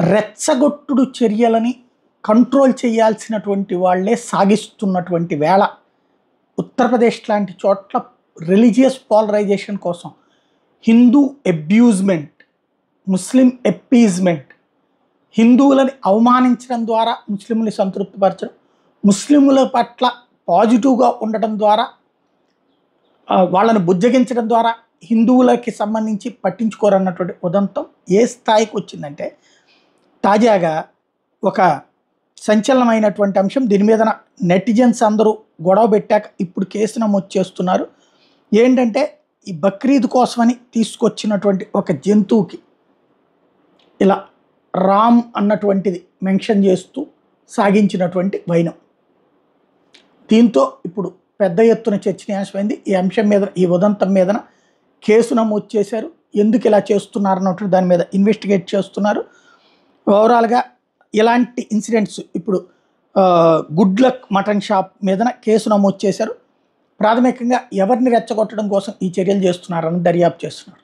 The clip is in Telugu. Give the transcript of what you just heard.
రెచ్చగొట్టుడు చర్యలని కంట్రోల్ చేయాల్సినటువంటి వాళ్ళే సాగిస్తున్నటువంటి వేళ ఉత్తరప్రదేశ్ లాంటి చోట్ల రిలీజియస్ పోలరైజేషన్ కోసం హిందూ అబ్యూజ్మెంట్, ముస్లిం ఎప్పీజ్మెంట్, హిందువులని అవమానించడం ద్వారా ముస్లింని సంతృప్తిపరచడం, ముస్లింల పట్ల పాజిటివ్గా ఉండటం ద్వారా వాళ్ళని బుజ్జగించడం ద్వారా హిందువులకి సంబంధించి పట్టించుకోరన్నటువంటి ఉదంతం ఏ స్థాయికి వచ్చిందంటే తాజాగా ఒక సంచలనమైనటువంటి అంశం. దీని మీద నెటిజన్స్ అందరూ గొడవ పెట్టాక ఇప్పుడు కేసు నమోదు చేస్తున్నారు. ఏంటంటే ఈ బక్రీద్ కోసమని తీసుకొచ్చినటువంటి ఒక జంతువుకి ఇలా రామ్ అన్నటువంటిది మెన్షన్ చేస్తూ సాగించినటువంటి వైనం. దీంతో ఇప్పుడు పెద్ద ఎత్తున చర్చనీయాంశమైంది. ఈ అంశం మీద, ఈ ఉదంతం మీద కేసు నమోదు చేశారు. ఎందుకు ఇలా చేస్తున్నారు అన్నట్టు దాని మీద ఇన్వెస్టిగేట్ చేస్తున్నారు. ఓవరాల్గా ఇలాంటి ఇన్సిడెంట్స్ ఇప్పుడు గుడ్ లక్ మటన్ షాప్ మీద కేసు నమోదు చేశారు. ప్రాథమికంగా ఎవరిని రెచ్చగొట్టడం కోసం ఈ చర్యలు చేస్తున్నారని దర్యాప్తు చేస్తున్నారు.